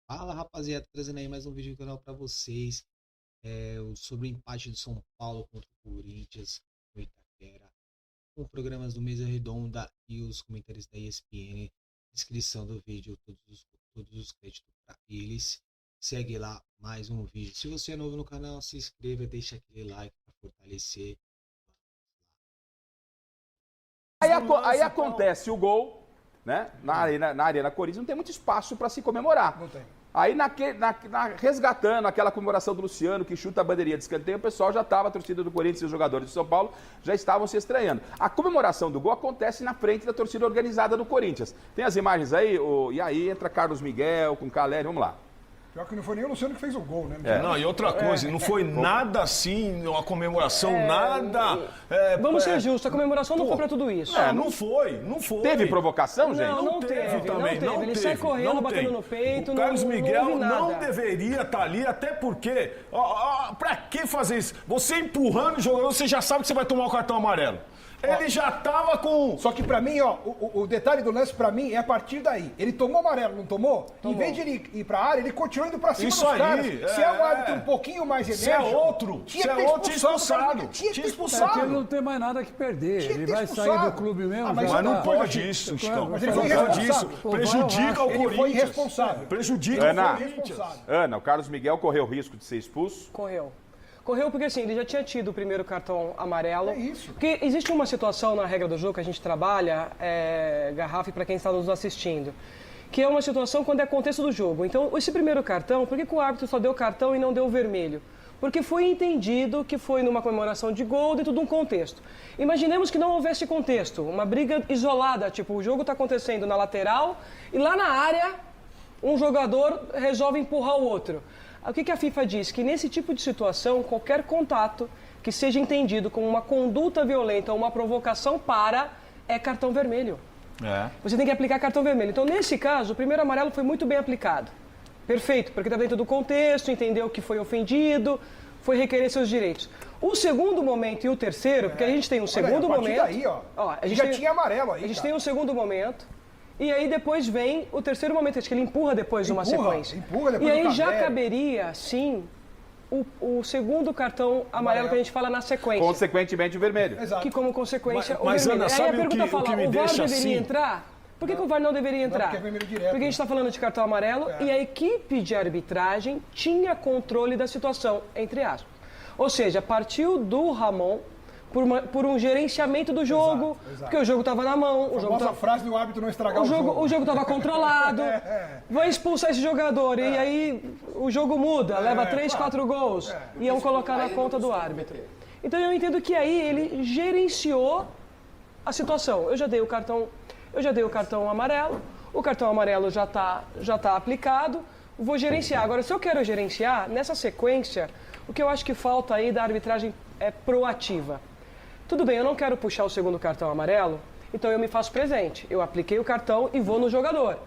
Fala rapaziada, trazendo aí mais um vídeo do canal para vocês sobre o empate do São Paulo contra o Corinthians no Itaquera, com programas do Mesa Redonda e os comentários da ESPN. Descrição do vídeo, todos os créditos para eles. Segue lá mais um vídeo. Se você é novo no canal, se inscreva, deixa aquele like para fortalecer. Aí acontece o gol, né? Na Arena Corinthians não tem muito espaço para se comemorar. Não tem. Aí, resgatando aquela comemoração do Luciano, que chuta a bandeirinha de escanteio, o pessoal já estava, a torcida do Corinthians e os jogadores de São Paulo já estavam se estranhando. A comemoração do gol acontece na frente da torcida organizada do Corinthians. Tem as imagens aí? E aí entra Carlos Miguel com Caleri, vamos lá. Pior que não foi nem o Luciano que fez o gol, né? Não, e outra coisa, não foi nada assim, uma comemoração, nada... Vamos ser justos, a comemoração não foi pra tudo isso. Não foi. Teve provocação, gente? Não teve também, não teve. Ele sai correndo, batendo no peito, o Carlos Miguel não não deveria estar ali, até porque, pra que fazer isso? Você empurrando o jogador, você já sabe que você vai tomar o cartão amarelo. Ele já tava com... Só que pra mim, ó, o detalhe do lance pra mim é a partir daí. Ele tomou amarelo, não tomou? Em vez de ele ir pra área, ele continuou indo pra cima Isso dos aí, caras. Se é um árbitro um pouquinho mais enérgico... tinha expulsado. Tinha que ter expulsado. Porque ele não tem mais nada que perder. Tinha que Ele ter vai expulsado. sair do clube mesmo. Mas Mas não foi pode isso, Chicão. Mas ele foi Não pode isso. irresponsável. Prejudica o Ele foi Corinthians. irresponsável. Prejudica Ana. o Corinthians. Ana, o Carlos Miguel correu o risco de ser expulso? Correu porque assim, ele já tinha tido o primeiro cartão amarelo. É isso. Porque existe uma situação na regra do jogo que a gente trabalha, Garrafa, para quem está nos assistindo, que é uma situação quando é contexto do jogo. Então, esse primeiro cartão, por que o árbitro só deu cartão e não deu vermelho? Porque foi entendido que foi numa comemoração de gol dentro de um contexto. Imaginemos que não houvesse contexto, uma briga isolada, tipo, o jogo está acontecendo na lateral e lá na área um jogador resolve empurrar o outro. O que a FIFA diz? Que nesse tipo de situação, qualquer contato que seja entendido como uma conduta violenta ou uma provocação é cartão vermelho. Você tem que aplicar cartão vermelho. Então, nesse caso, o primeiro amarelo foi muito bem aplicado. Perfeito, porque está dentro do contexto, entendeu que foi ofendido, foi requerer seus direitos. O segundo momento e o terceiro, porque a gente tem um segundo momento... Daí, ó, a gente já tinha amarelo aí, A gente cara. tem um segundo momento... E aí depois vem o terceiro momento, acho que ele empurra depois de uma sequência. Empurra depois e aí do já Caleri. caberia, sim, o segundo cartão amarelo que a gente fala na sequência. Consequentemente, o vermelho. Exato. Que como consequência o Mas, vermelho. Ana, Aí sabe a pergunta o que me o VAR deixa deveria assim? entrar? Por que o VAR não deveria entrar? porque é vermelho direto, Porque a gente está falando de cartão amarelo e a equipe de arbitragem tinha controle da situação, entre aspas. Ou seja, partiu do Ramon por um gerenciamento do jogo, Exato. porque o jogo estava na mão, o jogo Nossa tava... frase do árbitro não estragar O jogo estava controlado, vai expulsar esse jogador, e aí o jogo muda, leva 3, 4 gols, e iam colocar na conta do árbitro. Então eu entendo que aí ele gerenciou a situação. Eu já dei o cartão amarelo, o cartão amarelo já tá aplicado, vou gerenciar. Agora, se eu quero gerenciar, nessa sequência, o que eu acho que falta aí da arbitragem é proativa. Tudo bem, eu não quero puxar o segundo cartão amarelo, então eu me faço presente. Eu apliquei o cartão e vou no jogador.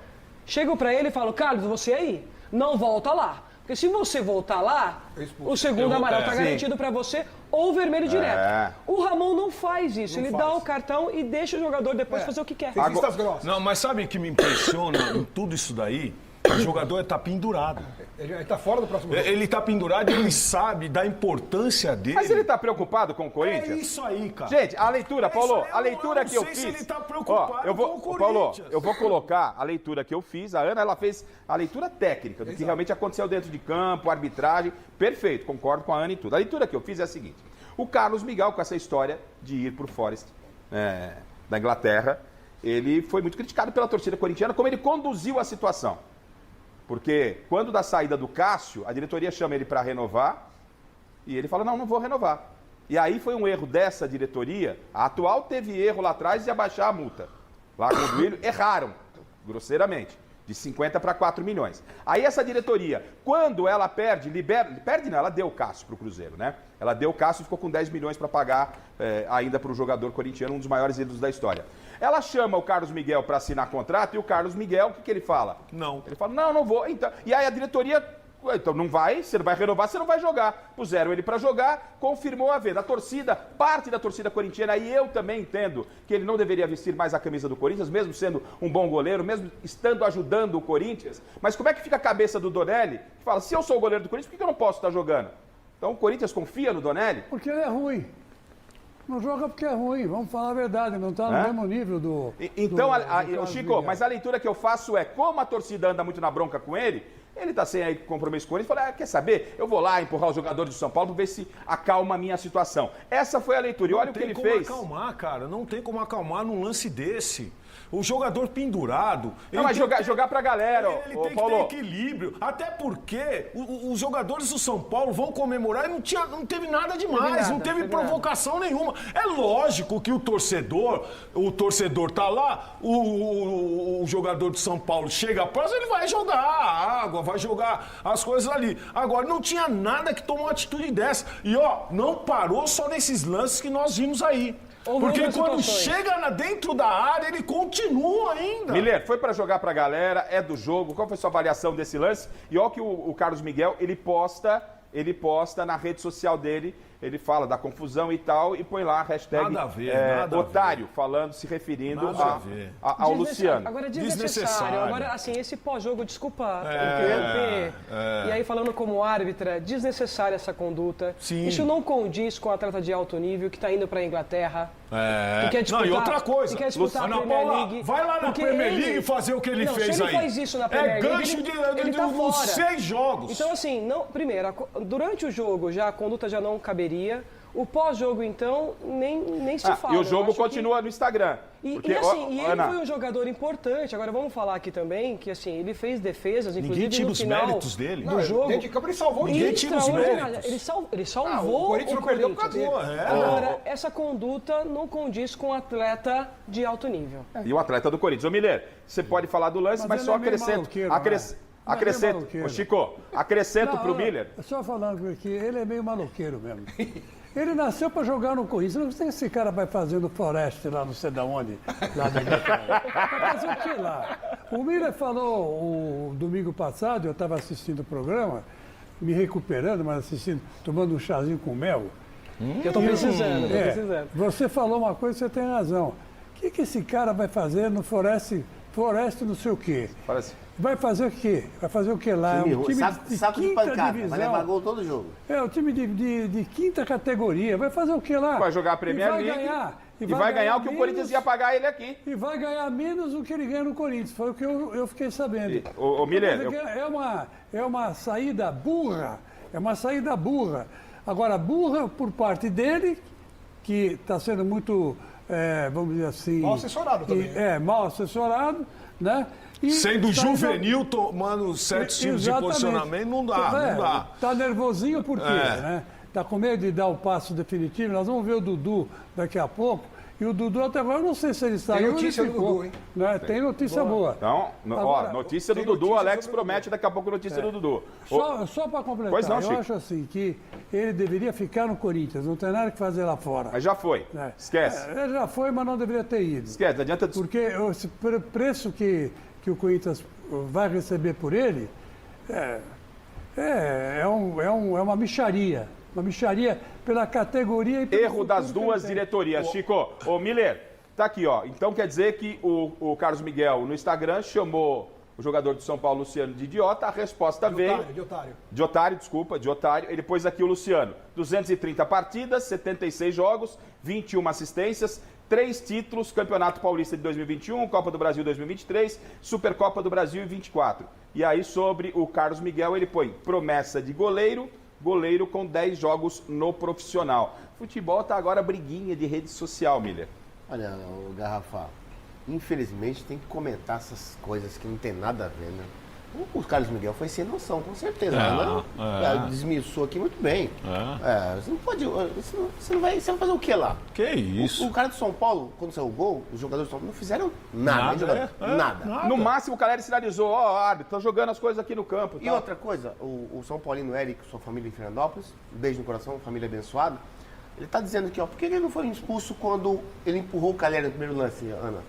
Chego pra ele e falo, Carlos, você aí, não volta lá. Porque se você voltar lá, o segundo amarelo tá garantido pra você ou vermelho direto. O Ramon não faz isso, ele dá o cartão e deixa o jogador depois fazer o que quer. Tem vistas grossas. Não, mas sabe o que me impressiona em tudo isso daí? O jogador está pendurado. Ele tá fora do próximo jogo. Ele está pendurado e ele sabe da importância dele. Mas ele tá preocupado com o Corinthians? É isso aí, cara. Gente, a leitura, Paulo, aí, a leitura que eu não sei se fiz... ele tá preocupado eu vou, com o Paulo, Corinthians. eu vou colocar a leitura que eu fiz. A Ana, ela fez a leitura técnica do que realmente aconteceu dentro de campo, arbitragem. Perfeito, concordo com a Ana e tudo. A leitura que eu fiz é a seguinte. O Carlos Miguel, com essa história de ir pro Forest da Inglaterra, ele foi muito criticado pela torcida corintiana, como ele conduziu a situação. Porque quando da saída do Cássio, a diretoria chama ele para renovar e ele fala, não vou renovar. E aí foi um erro dessa diretoria, a atual teve erro lá atrás de abaixar a multa. Lá com o Duílio, erraram, grosseiramente, de 50 para 4 milhões. Aí essa diretoria, quando ela ela deu o Cássio para o Cruzeiro, né? Ela deu o Cássio e ficou com 10 milhões para pagar ainda para o jogador corintiano, um dos maiores ídolos da história. Ela chama o Carlos Miguel para assinar contrato e o Carlos Miguel, o que ele fala? Não. Ele fala, não vou. Então, e aí a diretoria Então não vai, você não vai renovar, você não vai jogar. Puseram ele para jogar, confirmou a venda. A torcida, parte da torcida corintiana, e eu também entendo que ele não deveria vestir mais a camisa do Corinthians, mesmo sendo um bom goleiro, mesmo estando ajudando o Corinthians. Mas como é que fica a cabeça do Donelli, que fala, se eu sou o goleiro do Corinthians, por que eu não posso estar jogando? Então o Corinthians confia no Donelli? Porque ele é ruim. Não joga porque é ruim, vamos falar a verdade, não está no mesmo nível do... Então, do Chico, Miguel. mas a leitura que eu faço é, como a torcida anda muito na bronca com ele, ele tá sem aí compromisso com ele, fala, quer saber? Eu vou lá empurrar os jogadores do São Paulo para ver se acalma a minha situação. Essa foi a leitura, e olha o que ele fez. Não tem como acalmar, cara, não tem como acalmar num lance desse. O jogador pendurado... Não, mas jogar pra galera, Ele ô, tem que Paulo. ter equilíbrio, até porque os jogadores do São Paulo vão comemorar e não teve nada demais, não teve provocação nenhuma. É lógico que o torcedor tá lá, o jogador do São Paulo chega próximo, ele vai jogar a água, vai jogar as coisas ali. Agora, não tinha nada que tomou uma atitude dessa. E, não parou só nesses lances que nós vimos aí. Porque quando chega dentro da área, ele continua ainda. Miller, foi pra jogar pra galera, é do jogo. Qual foi a sua avaliação desse lance? E olha que o Carlos Miguel, ele posta na rede social dele, ele fala da confusão e tal, e põe lá a hashtag Nada a ver, nada a otário, falando, se referindo Nada a ver. ao Luciano. Agora, desnecessário. Agora, assim, esse pós-jogo, desculpa interromper, e aí falando como árbitra, desnecessária essa conduta. Sim. Isso não condiz com o atleta de alto nível que está indo para a Inglaterra. Que quer disputar, Não, e outra coisa, que quer disputar Ana a Premier Paula, League. vai lá na Porque Premier League fazer o que ele fez se aí. ele faz isso na Premier League, gancho ele tá de fora. 6 jogos. Então, assim, primeiro, durante o jogo já a conduta já não caberia. O pós-jogo, então, nem se fala. E o jogo continua no Instagram. Porque, ele foi um jogador importante. Agora, vamos falar aqui também que, assim, ele fez defesas, inclusive Ninguém tira no os final méritos dele. do jogo. Dentro de campo ele salvou o Ninguém time. tira os méritos. Ele salvou o Corinthians não perdeu por causa Corinthians. dele. Agora, essa conduta não condiz com um atleta de alto nível. E o atleta do Corinthians. Ô, Miller, você pode falar do lance, mas ele só é meio acrescento. maluqueiro, Acrescento. maluqueiro. Ô, Chico, acrescento pro Miller. Só falando aqui, ele é meio maloqueiro mesmo. Ele nasceu para jogar no Corinthians. Não sei se esse cara vai fazer no Forest lá, não sei de onde, lá da Inglaterra. Vai fazer o que lá? O Miller falou o domingo passado, eu estava assistindo o programa, me recuperando, mas assistindo, tomando um chazinho com mel. Que eu tô precisando, Você falou uma coisa, você tem razão. O que esse cara vai fazer no Forest não sei o quê? Parece. Vai fazer o quê? Vai fazer o quê lá? Time É um time saco de quinta pancada, divisão. vai levar gol todo jogo. É, o time de quinta categoria. Vai fazer o quê lá? Vai jogar a Premier League e vai ganhar o que o Corinthians ia pagar ele aqui. E vai ganhar menos do que ele ganha no Corinthians. Foi o que eu fiquei sabendo. Ô, Miller, É uma saída burra. É uma saída burra. Agora, burra por parte dele, que está sendo muito, vamos dizer assim... Mal assessorado também. Mal assessorado, né? E sendo tá juvenil, tomando certos tipos de posicionamento, não dá. Tá nervosinho por quê, né? Tá com medo de dar o passo definitivo. Nós vamos ver o Dudu daqui a pouco. E o Dudu até agora, eu não sei se ele saiu. Tem notícia do Dudu, hein? Né? Tem notícia boa. Então, Agora, notícia do Dudu, o Alex promete daqui a pouco notícia do Dudu. Só para completar, Pois não, eu Chico. acho assim que ele deveria ficar no Corinthians, não tem nada que fazer lá fora. Mas já foi. Esquece. Ele já foi, mas não deveria ter ido. Esquece, não adianta... Porque esse preço que o Corinthians vai receber por ele é uma mixaria. Uma mixaria pela categoria e pelo Erro das duas diretorias. Chico, ô Miller, tá aqui, ó. Então quer dizer que o Carlos Miguel no Instagram chamou o jogador do São Paulo, Luciano, de idiota. A resposta veio... De otário. De otário, desculpa, de otário. Ele pôs aqui o Luciano. 230 partidas, 76 jogos, 21 assistências, 3 títulos, Campeonato Paulista de 2021, Copa do Brasil 2023, Supercopa do Brasil em 24. E aí sobre o Carlos Miguel, ele põe promessa de goleiro com 10 jogos no profissional. Futebol tá agora briguinha de rede social, Miller. Olha, o Garrafa, infelizmente tem que comentar essas coisas que não tem nada a ver, né? O Carlos Miguel foi sem noção, com certeza. Desmiuçou aqui muito bem. Você não pode. Você vai fazer o que lá? Que isso? O cara do São Paulo, quando saiu o gol, os jogadores do São Paulo não fizeram nada. Nada. No máximo o Caleri sinalizou, árbitro, tá jogando as coisas aqui no campo. E outra coisa, o São Paulino Eric, sua família em Fernandópolis, um beijo no coração, família abençoada, ele tá dizendo aqui, por que ele não foi expulso quando ele empurrou o Caleri no primeiro lance, Ana?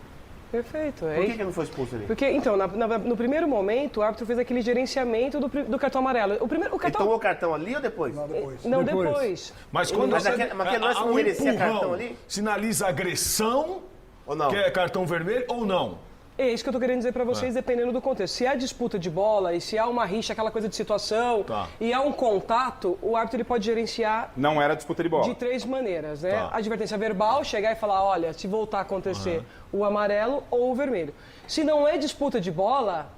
Perfeito. Por que não foi expulso ali? Porque, então, no primeiro momento, o árbitro fez aquele gerenciamento do cartão amarelo. Ele tomou o cartão ali ou depois? Não, depois. Mas quando aquele lance não merecia cartão ali? Sinaliza agressão, Ou não? que é cartão vermelho, ou não? É isso que eu tô querendo dizer pra vocês, dependendo do contexto. Se há disputa de bola e se há uma rixa, aquela coisa de situação, e há um contato, o árbitro ele pode gerenciar... Não era disputa de bola. De 3 maneiras, né? Advertência verbal, chegar e falar, olha, se voltar a acontecer o amarelo ou o vermelho. Se não é disputa de bola,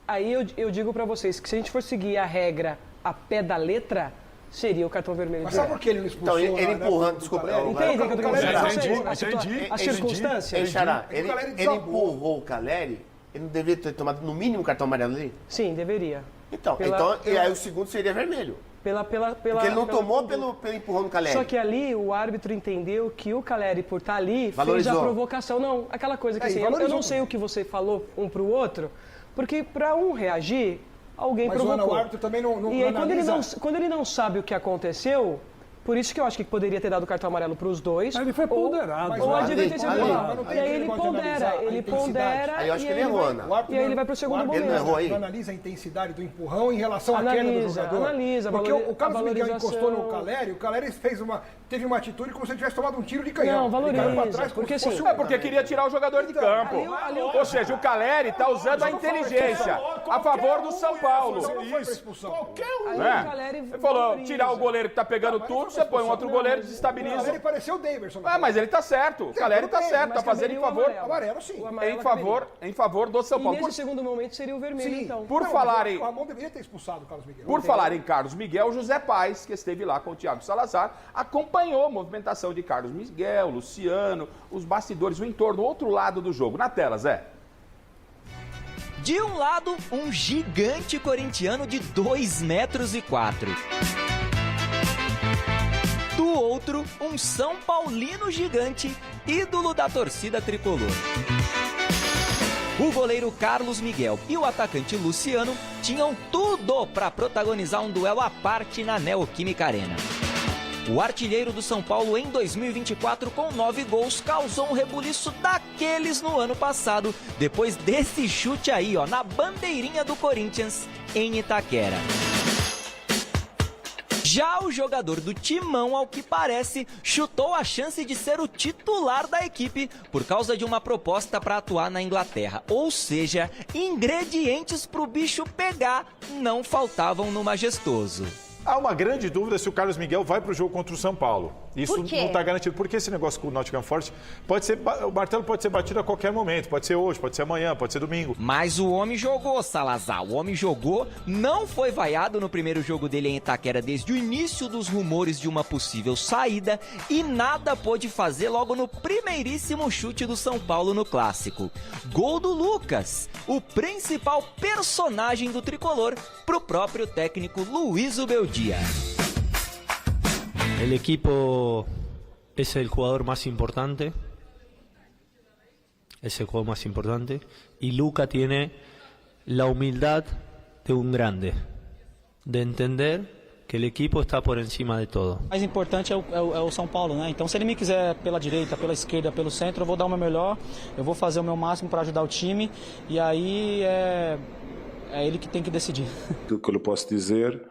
aí eu digo pra vocês que se a gente for seguir a regra a pé da letra, seria o cartão vermelho. Mas sabe por que ele não expulsou? Então, ele empurrando, desculpa. Entende o que eu tô querendo dizer? Entendi. As circunstâncias? Xará, ele empurrou o Caleri, ele não deveria ter tomado no mínimo cartão amarelo ali? Sim, deveria. Então, e aí o segundo seria vermelho. Porque ele não tomou pelo empurrão do Caleri. Só que ali o árbitro entendeu que o Caleri, por estar ali, valorizou. fez a provocação. Não, aquela coisa que assim, eu não sei o que você falou um pro outro, porque pra um reagir, alguém provocou. Mas o árbitro também não E aí, analisa... quando ele não sabe o que aconteceu, por isso que eu acho que poderia ter dado cartão amarelo para os dois. Ele foi ponderado. Ou a advertência verbal. mas E aí ele pondera, Aí eu acho que ele errou, Ana. E aí ele vai para o segundo momento. Ele não errou aí? Não analisa a intensidade do empurrão em relação à queda do jogador. Analisa, porque o Carlos Miguel encostou no valorização. o Caleri teve uma atitude como se ele tivesse tomado um tiro de canhão. Não, valoriza, Ele caiu pra trás como porque se fosse assim- É porque queria tirar o jogador de campo. Ou seja, o Caleri tá usando a inteligência a favor do São Paulo. Não foi pra expulsão. Qualquer um. Aí o Né? Caleri Ele falou, valoriza. tirar o goleiro que tá pegando tudo, você põe um outro goleiro, O desestabiliza. Caleri pareceu o Daverson. Mas ele tá certo. O Caleri tá tudo bem, certo, tá mas fazendo em caberia o favor. amarelo. Amarelo, sim. O amarelo Em favor do São E Paulo. nesse segundo momento seria o vermelho, então. Por Não, falar mas em... O Ramon deveria ter expulsado o Carlos Miguel. Por falar em Carlos Miguel, José Paes, que esteve lá com o Thiago Salazar, acompanhou a movimentação de Carlos Miguel, Luciano, os bastidores, o entorno, o outro lado do jogo. Na tela, Zé. De um lado, um gigante corintiano de 2,4 metros. Do outro, um São Paulino gigante, ídolo da torcida tricolor. O goleiro Carlos Miguel e o atacante Luciano tinham tudo para protagonizar um duelo à parte na Neoquímica Arena. O artilheiro do São Paulo em 2024 com 9 gols causou um rebuliço daqueles no ano passado, depois desse chute aí, ó, na bandeirinha do Corinthians em Itaquera. Já o jogador do Timão, ao que parece, chutou a chance de ser o titular da equipe por causa de uma proposta para atuar na Inglaterra. Ou seja, ingredientes para o bicho pegar não faltavam no Majestoso. Há uma grande dúvida se o Carlos Miguel vai para o jogo contra o São Paulo. Isso não está garantido. Porque esse negócio com o Nottingham Forest pode ser, o martelo pode ser batido a qualquer momento. Pode ser hoje, pode ser amanhã, pode ser domingo. Mas o homem jogou, Salazar. O homem jogou, não foi vaiado no primeiro jogo dele em Itaquera desde o início dos rumores de uma possível saída e nada pôde fazer logo no primeiríssimo chute do São Paulo no Clássico. Gol do Lucas, o principal personagem do tricolor, pro próprio técnico Luiz Ubeldia. El equipo es el jugador más importante, y Luca tiene la humildad de un grande, de entender que el equipo está por encima de todo. O mais importante é o São Paulo, né? Então, se ele me quiser pela direita, pela esquerda, pelo centro, eu vou dar o meu melhor, eu vou fazer o meu máximo para ajudar o time, e aí é ele que tem que decidir. O que eu lhe posso dizer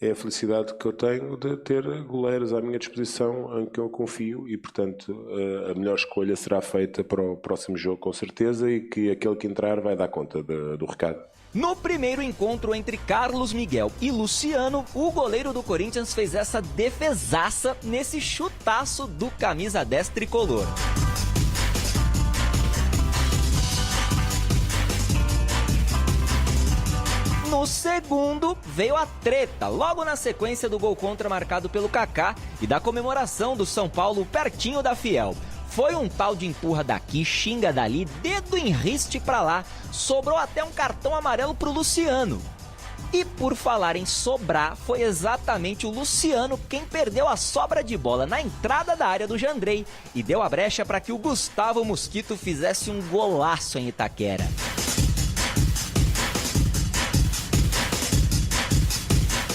é a felicidade que eu tenho de ter goleiros à minha disposição em que eu confio e, portanto, a melhor escolha será feita para o próximo jogo, com certeza, e que aquele que entrar vai dar conta do recado. No primeiro encontro entre Carlos Miguel e Luciano, o goleiro do Corinthians fez essa defesaça nesse chutaço do camisa 10 tricolor. No segundo, veio a treta, logo na sequência do gol contra marcado pelo Kaká e da comemoração do São Paulo pertinho da Fiel. Foi um tal de empurra daqui, xinga dali, dedo em riste pra lá, sobrou até um cartão amarelo pro Luciano. E por falar em sobrar, foi exatamente o Luciano quem perdeu a sobra de bola na entrada da área do Jandrei e deu a brecha para que o Gustavo Mosquito fizesse um golaço em Itaquera.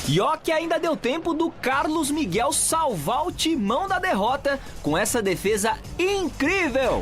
E ó que ainda deu tempo do Carlos Miguel salvar o Timão da derrota com essa defesa incrível.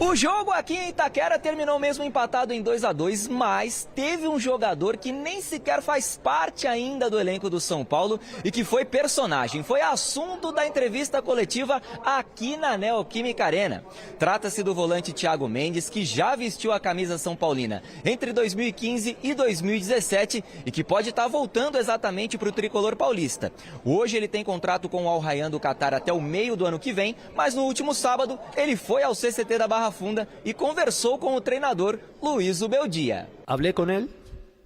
O jogo aqui em Itaquera terminou mesmo empatado em 2-2, mas teve um jogador que nem sequer faz parte ainda do elenco do São Paulo e que foi personagem, foi assunto da entrevista coletiva aqui na Neoquímica Arena. Trata-se do volante Thiago Mendes, que já vestiu a camisa São Paulina entre 2015 e 2017 e que pode estar voltando exatamente para o tricolor paulista. Hoje ele tem contrato com o Al Rayyan do Catar até o meio do ano que vem, mas no último sábado ele foi ao CCT da Barra Funda y conversó con el treinador Luis Ubeldia. Hablé con él,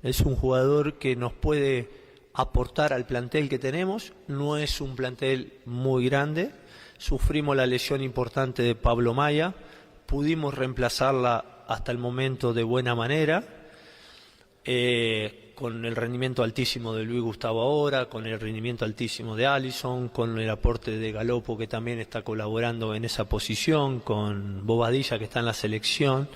es un jugador que nos puede aportar al plantel que tenemos, no es un plantel muy grande, sufrimos la lesión importante de Pablo Maya, pudimos reemplazarla hasta el momento de buena manera, con el rendimiento altísimo de Luis Gustavo ahora, con el rendimiento altísimo de Alisson, con el aporte de Galopo que también está colaborando en esa posición, con Bobadilla que está en la selección.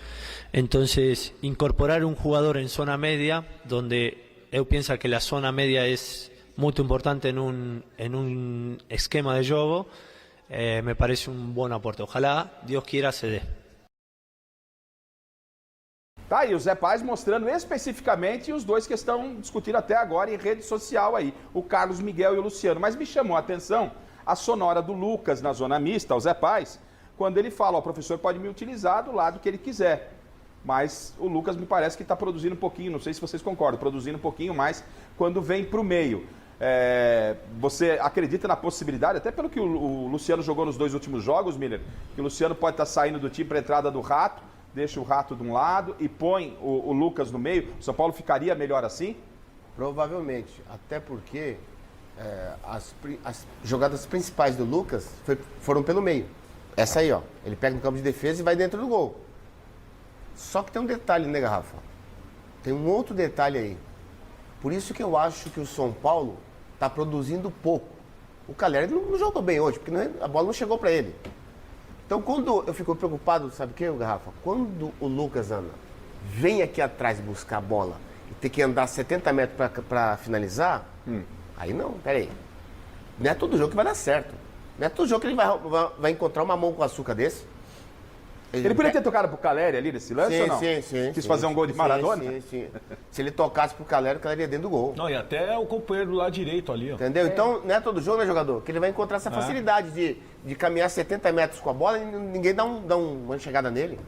Entonces, incorporar un jugador en zona media, donde yo pienso que la zona media es muy importante en un esquema de juego, me parece un buen aporte. Ojalá, Dios quiera, se dé. Tá aí o Zé Paz mostrando especificamente os dois que estão discutindo até agora em rede social aí, o Carlos Miguel e o Luciano. Mas me chamou a atenção a sonora do Lucas na zona mista, o Zé Paz, quando ele fala, ó, o professor pode me utilizar do lado que ele quiser. Mas o Lucas me parece que está produzindo um pouquinho, não sei se vocês concordam, produzindo um pouquinho mais quando vem para o meio. Você acredita na possibilidade, até pelo que o Luciano jogou nos 2 últimos jogos, Miller, que o Luciano pode estar saindo do time para a entrada do Rato, deixa o Rato de um lado e põe o Lucas no meio, o São Paulo ficaria melhor assim? Provavelmente, até porque as jogadas principais do Lucas foram pelo meio. Essa aí, ó, ele pega no campo de defesa e vai dentro do gol. Só que tem um detalhe, né, Garrafa? Tem um outro detalhe aí. Por isso que eu acho que o São Paulo está produzindo pouco. O Calheri não jogou bem hoje, porque a bola não chegou para ele. Então, quando eu fico preocupado, sabe o que, Garrafa? Quando o Lucas vem aqui atrás buscar a bola e tem que andar 70 metros para finalizar, aí não, peraí. Não é todo jogo que vai dar certo. Não é todo jogo que ele vai encontrar uma mão com açúcar desse. Ele poderia ter tocado pro Calheri ali nesse lance ou não? Sim. Quis fazer um gol de Maradona? Sim. Se ele tocasse pro Calheri, o Calheri ia dentro do gol. Não, e até o companheiro do lado direito ali, ó. Entendeu? Então, não é todo jogo, né, jogador? Que ele vai encontrar essa facilidade de caminhar 70 metros com a bola e ninguém dá uma chegada nele.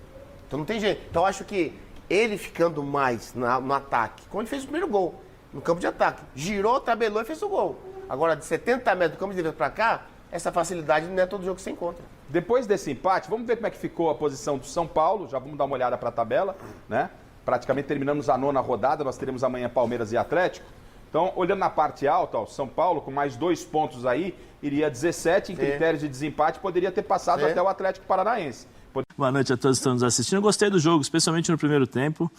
Então não tem jeito. Então eu acho que ele ficando mais no ataque, como ele fez o primeiro gol, no campo de ataque, girou, tabelou e fez o gol. Agora, de 70 metros do campo de defesa pra cá, essa facilidade não é todo jogo que você encontra. Depois desse empate, vamos ver como é que ficou a posição do São Paulo. Já vamos dar uma olhada para a tabela, né? Praticamente terminamos a 9ª rodada, nós teremos amanhã Palmeiras e Atlético. Então, olhando na parte alta, ó, São Paulo com mais 2 pontos aí, iria 17 em critérios de desempate, poderia ter passado até o Atlético Paranaense. Boa noite a todos que estão nos assistindo. Eu gostei do jogo, especialmente no primeiro tempo.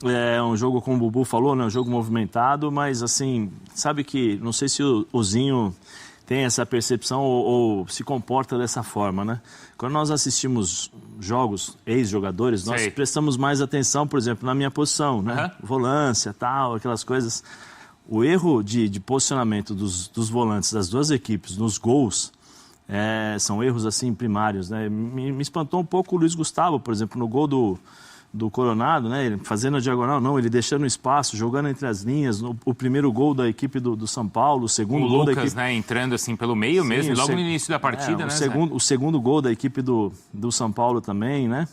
É um jogo, como o Bubu falou, né? Um jogo movimentado, mas assim, sabe que, não sei se o Zinho tem essa percepção ou se comporta dessa forma, né? Quando nós assistimos jogos, ex-jogadores, nós prestamos mais atenção, por exemplo, na minha posição, né? Volância, tal, aquelas coisas. O erro de posicionamento dos volantes das duas equipes nos gols são erros, assim, primários, né? Me espantou um pouco o Luiz Gustavo, por exemplo, no gol do Coronado, né? Ele fazendo a diagonal, não, ele deixando espaço, jogando entre as linhas, o primeiro gol da equipe do São Paulo, o segundo gol Lucas, da equipe... né, entrando assim pelo meio mesmo, logo no início da partida, né? O segundo gol da equipe do São Paulo também, né?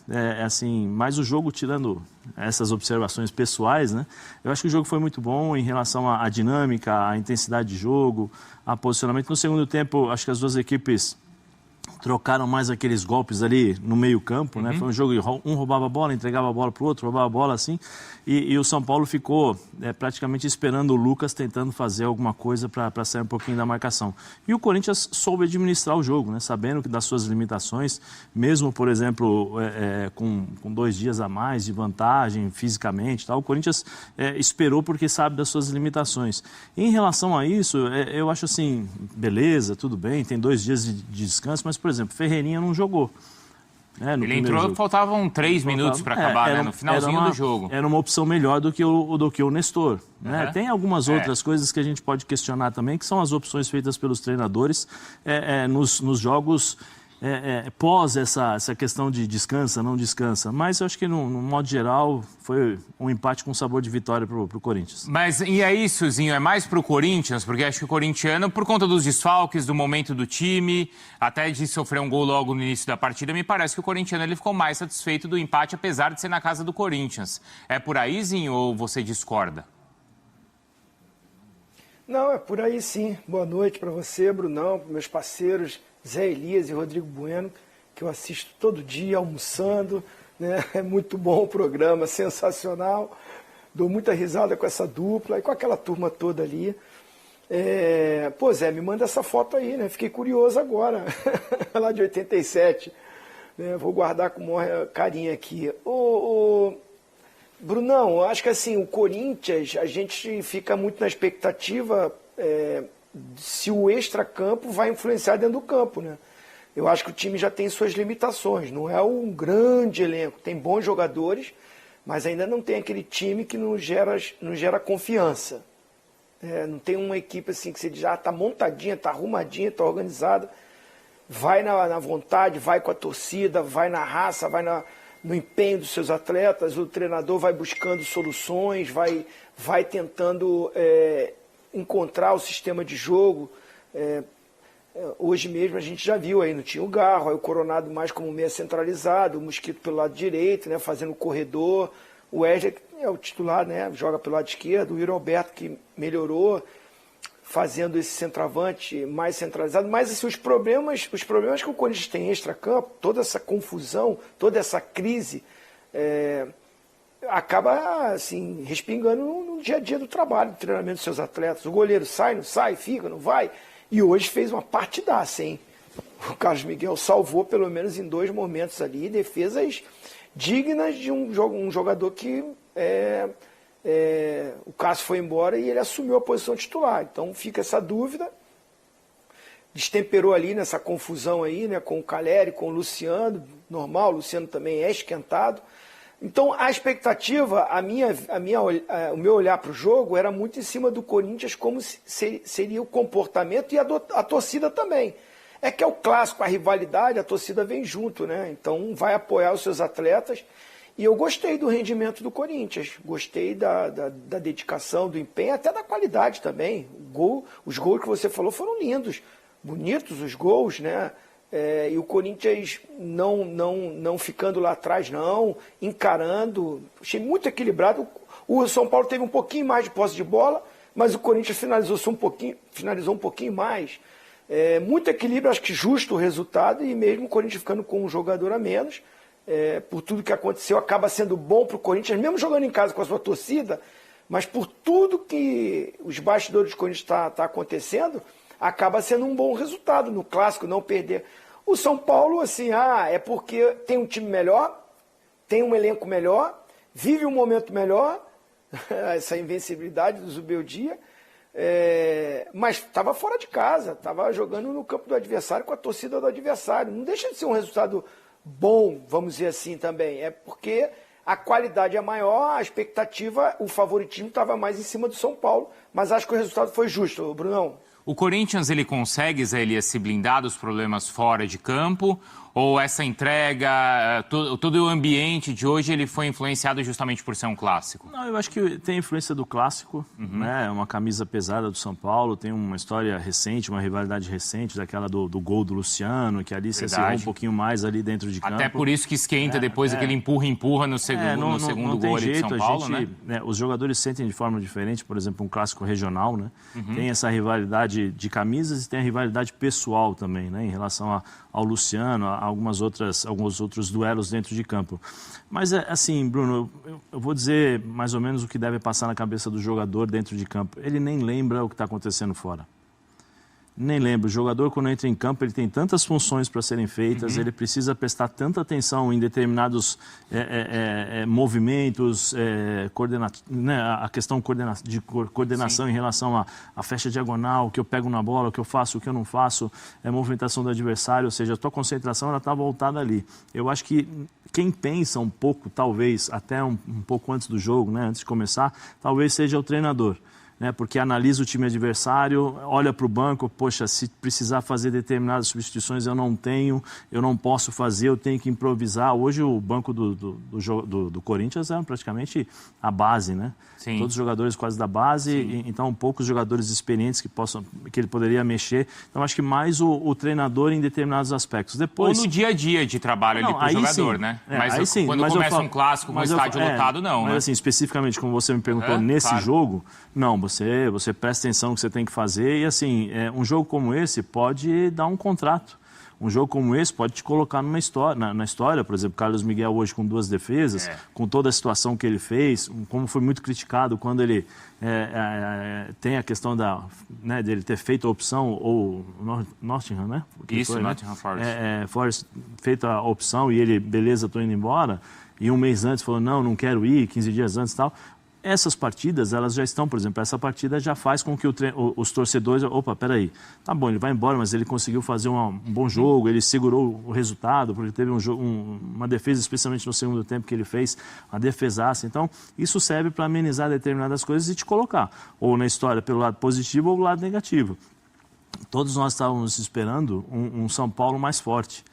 Assim, mais o jogo, tirando essas observações pessoais, né? Eu acho que o jogo foi muito bom em relação à dinâmica, à intensidade de jogo, a posicionamento. No segundo tempo, acho que as duas equipes trocaram mais aqueles golpes ali no meio-campo, né? Foi um jogo, um roubava a bola, entregava a bola para o outro, roubava a bola assim, e o São Paulo ficou praticamente esperando o Lucas tentando fazer alguma coisa para sair um pouquinho da marcação. E o Corinthians soube administrar o jogo, né? Sabendo que das suas limitações, mesmo, por exemplo, com 2 dias a mais de vantagem fisicamente, tal, o Corinthians esperou porque sabe das suas limitações. E em relação a isso, eu acho assim, beleza, tudo bem, tem 2 dias de descanso, mas, por exemplo, Ferreirinha não jogou. Ele entrou, jogo. Faltavam 3 minutos para acabar, né? No finalzinho do jogo. Era uma opção melhor do que o Nestor. Né? Tem algumas outras coisas que a gente pode questionar também, que são as opções feitas pelos treinadores nos jogos pós essa questão de descansa, não descansa. Mas eu acho que, no modo geral, foi um empate com sabor de vitória para o Corinthians. Mas e aí, Suzinho, é mais para o Corinthians? Porque acho que o corintiano, por conta dos desfalques, do momento do time, até de sofrer um gol logo no início da partida, me parece que o corintiano ele ficou mais satisfeito do empate, apesar de ser na casa do Corinthians. É por aí, Zinho, ou você discorda? Não, é por aí sim. Boa noite para você, Brunão, para meus parceiros Zé Elias e Rodrigo Bueno, que eu assisto todo dia almoçando, né? É muito bom o programa, sensacional. Dou muita risada com essa dupla e com aquela turma toda ali. Pô, Zé, me manda essa foto aí, né? Fiquei curioso agora, lá de 87. Né? Vou guardar com o maior carinho aqui. Brunão, acho que assim, o Corinthians, a gente fica muito na expectativa se o extracampo vai influenciar dentro do campo, né? Eu acho que o time já tem suas limitações, não é um grande elenco, tem bons jogadores, mas ainda não tem aquele time que nos gera confiança. Não tem uma equipe assim que você diz, tá montadinha, tá arrumadinha, tá organizada, vai na vontade, vai com a torcida, vai na raça, vai no empenho dos seus atletas, o treinador vai buscando soluções, vai tentando encontrar o sistema de jogo. Hoje mesmo a gente já viu aí, não tinha o Garro, aí o Coronado mais como meia centralizado, o Mosquito pelo lado direito, né, fazendo o corredor, o Wesley é o titular, né, joga pelo lado esquerdo, o Yuri Alberto que melhorou, fazendo esse centroavante mais centralizado, mas assim, os problemas que o Corinthians tem em extracampo, toda essa confusão, toda essa crise, acaba assim, respingando no dia a dia do trabalho, do treinamento dos seus atletas. O goleiro sai, não sai, fica, não vai. E hoje fez uma partidaça, hein? O Carlos Miguel salvou, pelo menos em 2 momentos ali, defesas dignas de um jogador que o Cássio foi embora e ele assumiu a posição titular. Então fica essa dúvida. Destemperou ali nessa confusão aí, né, com o Caleri, com o Luciano, normal, o Luciano também é esquentado. Então a expectativa, o meu olhar para o jogo era muito em cima do Corinthians, como seria o comportamento e a torcida também. É que é o clássico, a rivalidade, a torcida vem junto, né? Então vai apoiar os seus atletas. E eu gostei do rendimento do Corinthians, gostei da dedicação, do empenho, até da qualidade também. Os gols que você falou foram lindos, bonitos os gols, né? E o Corinthians não ficando lá atrás, não, encarando. Achei muito equilibrado. O São Paulo teve um pouquinho mais de posse de bola, mas o Corinthians finalizou um pouquinho mais. Muito equilíbrio, acho que justo o resultado, e mesmo o Corinthians ficando com um jogador a menos, por tudo que aconteceu, acaba sendo bom para o Corinthians, mesmo jogando em casa com a sua torcida, mas por tudo que os bastidores do Corinthians está acontecendo, acaba sendo um bom resultado no clássico, não perder. O São Paulo, assim, é porque tem um time melhor, tem um elenco melhor, vive um momento melhor, essa invencibilidade do Zubeldia, mas estava fora de casa, estava jogando no campo do adversário com a torcida do adversário. Não deixa de ser um resultado bom, vamos dizer assim também. É porque a qualidade é maior, a expectativa, o favoritismo estava mais em cima do São Paulo, mas acho que o resultado foi justo, Brunão. O Corinthians, ele consegue, Zé Elias, se blindar dos problemas fora de campo? Ou essa entrega, todo o ambiente de hoje, ele foi influenciado justamente por ser um clássico? Não, eu acho que tem influência do clássico, né? Uma camisa pesada do São Paulo, tem uma história recente, uma rivalidade recente, daquela do gol do Luciano, que ali se acirrou um pouquinho mais ali dentro de campo. Até por isso que esquenta depois aquele empurra no segundo gol ali de São Paulo, né? Os jogadores sentem de forma diferente, por exemplo, um clássico regional, né? Tem essa rivalidade de camisas e tem a rivalidade pessoal também, né? Em relação ao Luciano, alguns outros duelos dentro de campo. Mas, assim, Bruno, eu vou dizer mais ou menos o que deve passar na cabeça do jogador dentro de campo. Ele nem lembra o que está acontecendo fora. Nem lembro. O jogador, quando entra em campo, ele tem tantas funções para serem feitas, ele precisa prestar tanta atenção em determinados movimentos, né, a questão de coordenação em relação à faixa diagonal, o que eu pego na bola, o que eu faço, o que eu não faço, movimentação do adversário, ou seja, a tua concentração está voltada ali. Eu acho que quem pensa um pouco, talvez, até um pouco antes do jogo, né, antes de começar, talvez seja o treinador. né? Porque analisa o time adversário, olha para o banco, poxa, se precisar fazer determinadas substituições eu não tenho, eu não posso fazer, eu tenho que improvisar. Hoje o banco do Corinthians é praticamente a base, né? Sim. Todos os jogadores quase da base, então poucos jogadores experientes que ele poderia mexer. Então acho que mais o treinador em determinados aspectos. Depois, ou no dia a dia de trabalho ali pro jogador, sim, né? Mas aí sim, quando começa um clássico com o estádio lotado, não, mas né? assim, especificamente, como você me perguntou, nesse jogo, não, você presta atenção no que você tem que fazer e assim, um jogo como esse pode dar um contrato. Um jogo como esse pode te colocar na história, por exemplo, Carlos Miguel hoje com 2 defesas, com toda a situação que ele fez, como foi muito criticado quando ele tem a questão dele ter feito a opção, ou Nottingham, né? Isso, Nottingham Forest. Forest feito a opção e ele, beleza, estou indo embora, e um mês antes falou, não quero ir, 15 dias antes e tal. Essas partidas, elas já estão, por exemplo, essa partida já faz com que os torcedores, opa, peraí, tá bom, ele vai embora, mas ele conseguiu fazer um bom jogo, ele segurou o resultado, porque teve uma defesa, especialmente no segundo tempo que ele fez, uma defesaça. Então, isso serve para amenizar determinadas coisas e te colocar, ou na história pelo lado positivo ou pelo lado negativo. Todos nós estávamos esperando um São Paulo mais forte.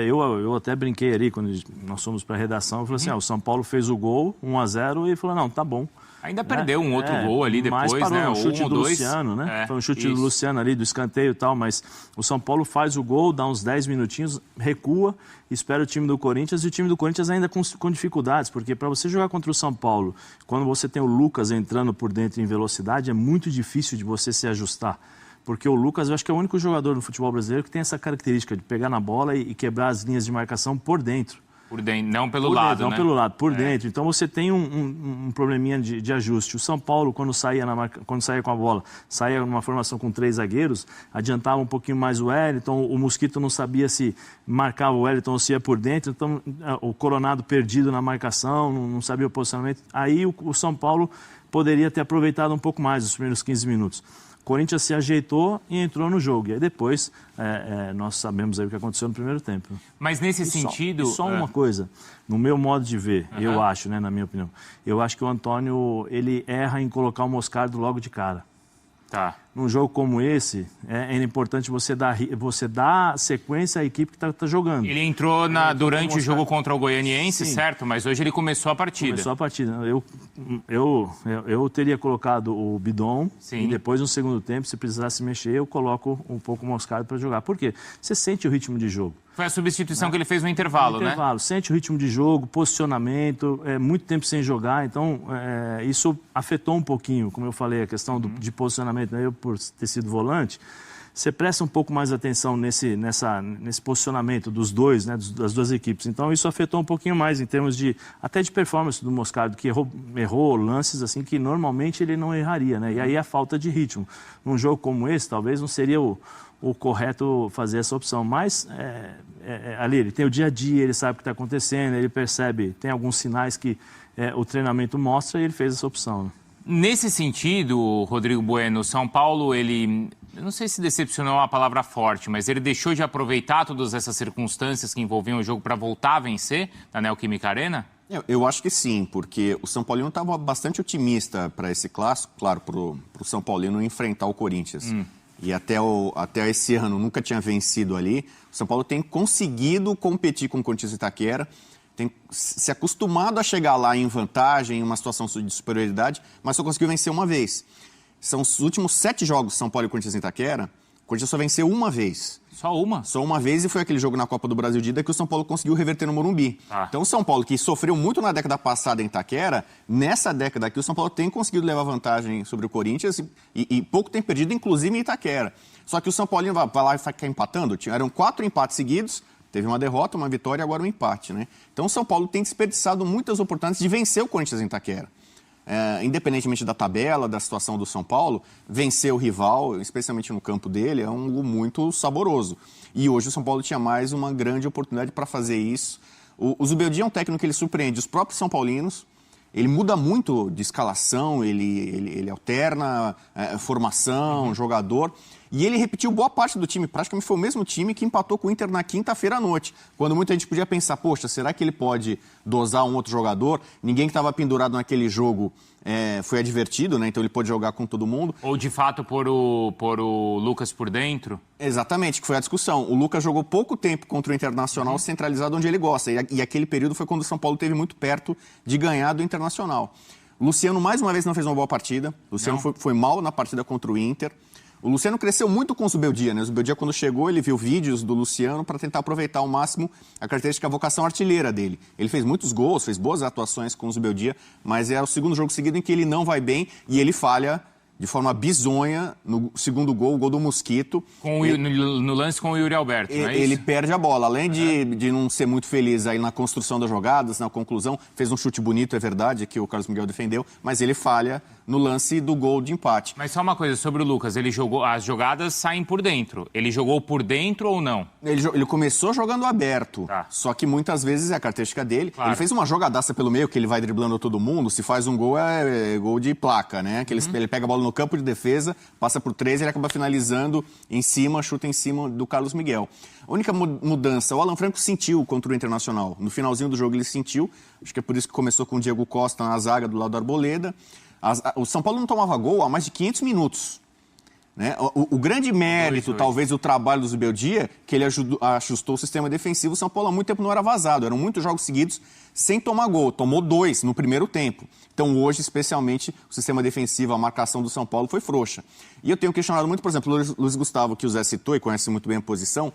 Eu até brinquei ali, quando nós fomos para a redação, eu falei assim, o São Paulo fez o gol, 1-0, e falou, não, tá bom. Ainda perdeu um outro gol ali depois, mas parou, né? Um chute do Luciano, né? Foi um chute do Luciano ali, do escanteio e tal, mas o São Paulo faz o gol, dá uns 10 minutinhos, recua, espera o time do Corinthians, e o time do Corinthians ainda com dificuldades, porque para você jogar contra o São Paulo, quando você tem o Lucas entrando por dentro em velocidade, é muito difícil de você se ajustar. Porque o Lucas, eu acho que é o único jogador no futebol brasileiro que tem essa característica de pegar na bola e quebrar as linhas de marcação por dentro. Por dentro, não pelo lado, né? Não pelo lado, por dentro. Então você tem um probleminha de ajuste. O São Paulo, quando saía com a bola, saía numa formação com 3 zagueiros, adiantava um pouquinho mais o Wellington, o Mosquito não sabia se marcava o Wellington ou se ia por dentro, então o Coronado perdido na marcação, não sabia o posicionamento. Aí o São Paulo poderia ter aproveitado um pouco mais os primeiros 15 minutos. O Corinthians se ajeitou e entrou no jogo. E aí depois, nós sabemos aí o que aconteceu no primeiro tempo. Mas nesse sentido... Só uma coisa, no meu modo de ver, eu acho, né, na minha opinião, eu acho que o Antônio, ele erra em colocar o Moscardo logo de cara. Tá. Num jogo como esse, é importante você dar sequência à equipe que está jogando. Ele entrou durante o jogo contra o Goianiense, certo? Mas hoje ele começou a partida. Começou a partida. Eu teria colocado o Bidon e depois, no segundo tempo, se precisasse mexer, eu coloco um pouco o Moscardo para jogar. Por quê? Você sente o ritmo de jogo. Foi a substituição que ele fez no intervalo, né? Sente o ritmo de jogo, posicionamento, muito tempo sem jogar, então isso afetou um pouquinho, como eu falei, a questão de posicionamento, né? Eu, por ter sido volante, você presta um pouco mais atenção nesse posicionamento dos dois, né? Das duas equipes. Então isso afetou um pouquinho mais em termos até de performance do Moscardo, que errou lances assim que normalmente ele não erraria, né? E aí a falta de ritmo. Num jogo como esse, talvez não seria o correto fazer essa opção, mas ali ele tem o dia a dia, ele sabe o que está acontecendo, ele percebe, tem alguns sinais que o treinamento mostra e ele fez essa opção. Né? Nesse sentido, Rodrigo Bueno, São Paulo, eu não sei se decepcionou a palavra forte, mas ele deixou de aproveitar todas essas circunstâncias que envolviam o jogo para voltar a vencer na Neoquímica Arena? Eu acho que sim, porque o São Paulino estava bastante otimista para esse clássico, claro, para o São Paulino enfrentar o Corinthians. E até esse ano nunca tinha vencido ali. O São Paulo tem conseguido competir com o Corinthians e Itaquera, tem se acostumado a chegar lá em vantagem, em uma situação de superioridade, mas só conseguiu vencer uma vez. São os últimos 7 jogos São Paulo e Corinthians e Itaquera, o Corinthians só venceu uma vez. Só uma? Só uma vez, e foi aquele jogo na Copa do Brasil de ida que o São Paulo conseguiu reverter no Morumbi. Então o São Paulo, que sofreu muito na década passada em Itaquera, nessa década aqui o São Paulo tem conseguido levar vantagem sobre o Corinthians e pouco tem perdido, inclusive em Itaquera. Só que o São Paulo vai lá e ficar empatando. Eram 4 empates seguidos, teve uma derrota, uma vitória e agora um empate, né? Então o São Paulo tem desperdiçado muitas oportunidades de vencer o Corinthians em Itaquera. Independentemente da tabela, da situação do São Paulo, vencer o rival, especialmente no campo dele, é algo muito saboroso. E hoje o São Paulo tinha mais uma grande oportunidade para fazer isso. O Zubeldia é um técnico que ele surpreende os próprios São Paulinos, ele muda muito de escalação, ele alterna formação, jogador, E ele repetiu boa parte do time, praticamente foi o mesmo time que empatou com o Inter na quinta-feira à noite, quando muita gente podia pensar, poxa, será que ele pode dosar um outro jogador? Ninguém que estava pendurado naquele jogo foi advertido, né? Então ele pôde jogar com todo mundo. Ou de fato pôr o Lucas por dentro? Exatamente, que foi a discussão. O Lucas jogou pouco tempo contra o Internacional centralizado onde ele gosta. E aquele período foi quando o São Paulo esteve muito perto de ganhar do Internacional. O Luciano, mais uma vez, não fez uma boa partida. O Luciano foi mal na partida contra o Inter. O Luciano cresceu muito com o Zubeldia, né? O Zubeldia, quando chegou, ele viu vídeos do Luciano para tentar aproveitar ao máximo a característica, a vocação artilheira dele. Ele fez muitos gols, fez boas atuações com o Zubeldia, mas é o segundo jogo seguido em que ele não vai bem e ele falha de forma bizonha no segundo gol, o gol do Mosquito. No lance com o Yuri Alberto, não é isso? Ele perde a bola. Além de não ser muito feliz aí na construção das jogadas, na conclusão, fez um chute bonito, é verdade, que o Carlos Miguel defendeu, mas ele falha no lance do gol de empate. Mas só uma coisa sobre o Lucas, ele jogou, as jogadas saem por dentro. Ele jogou por dentro ou não? Ele começou jogando aberto, só que muitas vezes é a característica dele. Claro. Ele fez uma jogadaça pelo meio, que ele vai driblando todo mundo, se faz um gol é gol de placa, né? Que ele pega a bola no campo de defesa, passa por 3 e ele acaba finalizando em cima, chuta em cima do Carlos Miguel. A única mudança, o Alan Franco sentiu contra o Internacional. No finalzinho do jogo ele sentiu, acho que é por isso que começou com o Diego Costa na zaga do lado do Arboleda. O São Paulo não tomava gol há mais de 500 minutos. Né? O grande mérito, talvez, do trabalho do Zubeldia, que ele ajustou o sistema defensivo. O São Paulo há muito tempo não era vazado. Eram muitos jogos seguidos sem tomar gol. Tomou 2 no primeiro tempo. Então, hoje, especialmente, o sistema defensivo, a marcação do São Paulo foi frouxa. E eu tenho questionado muito, por exemplo, o Luiz Gustavo, que o Zé citou e conhece muito bem a posição.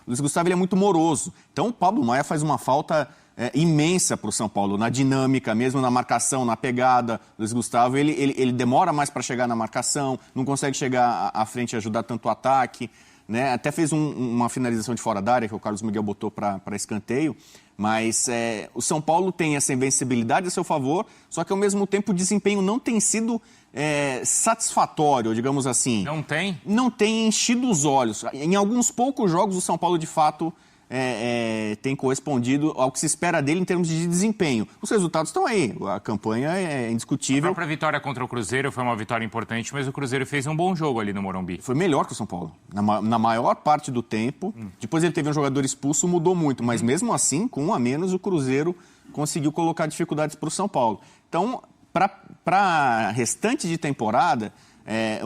O Luiz Gustavo ele é muito moroso. Então, o Pablo Maia faz uma falta imensa para o São Paulo, na dinâmica, mesmo na marcação, na pegada. O Luiz Gustavo, ele demora mais para chegar na marcação, não consegue chegar à frente e ajudar tanto o ataque. Né? Até fez uma finalização de fora da área, que o Carlos Miguel botou para escanteio. Mas o São Paulo tem essa invencibilidade a seu favor, só que ao mesmo tempo o desempenho não tem sido satisfatório, digamos assim. Não tem? Não tem enchido os olhos. Em alguns poucos jogos o São Paulo de fato tem correspondido ao que se espera dele em termos de desempenho. Os resultados estão aí, a campanha é indiscutível. A própria vitória contra o Cruzeiro foi uma vitória importante, mas o Cruzeiro fez um bom jogo ali no Morumbi. Foi melhor que o São Paulo, na maior parte do tempo. Depois ele teve um jogador expulso, mudou muito, mas mesmo assim, com 1 a menos, o Cruzeiro conseguiu colocar dificuldades para o São Paulo. Então, para restante de temporada,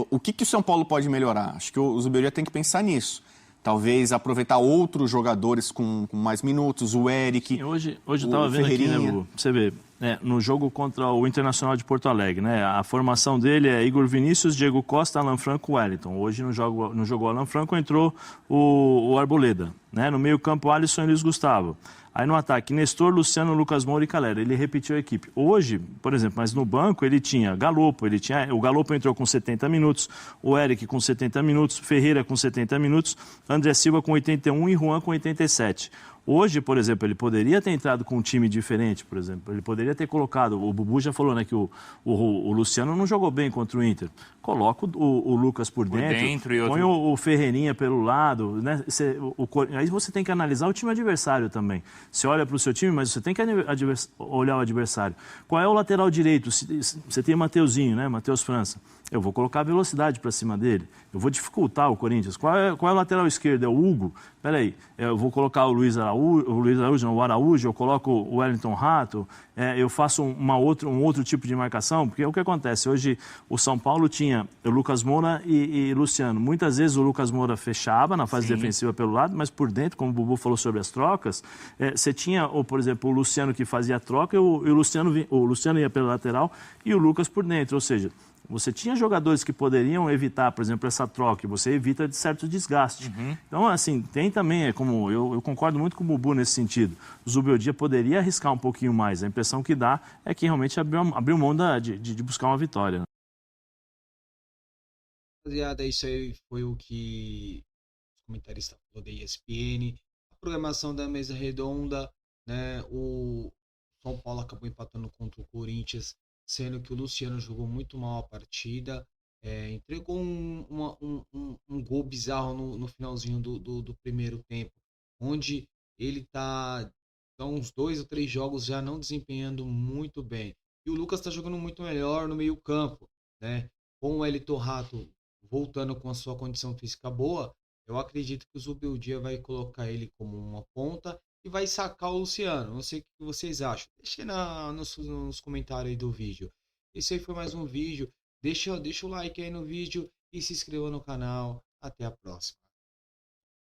o que o São Paulo pode melhorar? Acho que o Zubeldia tem que pensar nisso. Talvez aproveitar outros jogadores com mais minutos, o Eric. Sim, hoje eu estava vendo aqui, né, Bubu? Você vê, no jogo contra o Internacional de Porto Alegre, né? A formação dele é Igor Vinícius, Diego Costa, Alan Franco, Wellington. Hoje no jogo Alan Franco entrou o Arboleda, né? No meio-campo, Alisson e Luiz Gustavo. Aí no ataque, Nestor, Luciano, Lucas Moura e Calera. Ele repetiu a equipe. Hoje, por exemplo, mas no banco ele tinha Galopo, o Galopo entrou com 70 minutos, o Eric com 70 minutos, Ferreira com 70 minutos, André Silva com 81 e Juan com 87. Hoje, por exemplo, ele poderia ter entrado com um time diferente, por exemplo. Ele poderia ter colocado... O Bubu já falou, né, que o Luciano não jogou bem contra o Inter. Coloca o Lucas por dentro e põe o Ferreirinha pelo lado, né? Aí você tem que analisar o time adversário também. Você olha para o seu time, mas você tem que olhar o adversário. Qual é o lateral direito? Você tem Mateuzinho, né? Matheus França. Eu vou colocar a velocidade para cima dele. Eu vou dificultar o Corinthians. Qual é o lateral esquerdo? É o Hugo? Peraí, eu vou colocar o Araújo, eu coloco o Wellington Rato, eu faço um outro tipo de marcação, porque o que acontece? Hoje o São Paulo tinha o Lucas Moura e Luciano. Muitas vezes o Lucas Moura fechava na fase defensiva pelo lado, mas por dentro, como o Bubu falou sobre as trocas, você tinha, por exemplo, o Luciano que fazia a troca e o Luciano ia pela lateral e o Lucas por dentro, ou seja... Você tinha jogadores que poderiam evitar, por exemplo, essa troca, e você evita de certo desgaste. Então, assim, tem também, como eu concordo muito com o Bubu nesse sentido. O Zubeldia poderia arriscar um pouquinho mais. A impressão que dá é que realmente abriu mão de buscar uma vitória. Rapaziada, isso aí foi o que o comentarista falou da ESPN. A programação da mesa redonda, né? O São Paulo acabou empatando contra o Corinthians, sendo que o Luciano jogou muito mal a partida, entregou um gol bizarro no finalzinho do primeiro tempo, onde ele está uns 2 ou 3 jogos já não desempenhando muito bem. E o Lucas está jogando muito melhor no meio campo, né? Com o Wellington Rato voltando com a sua condição física boa, eu acredito que o Zubeldia vai colocar ele como uma ponta e vai sacar o Luciano. Não sei o que vocês acham. Deixa nos comentários aí do vídeo. Esse aí foi mais um vídeo. Deixa o like aí no vídeo e se inscreva no canal. Até a próxima.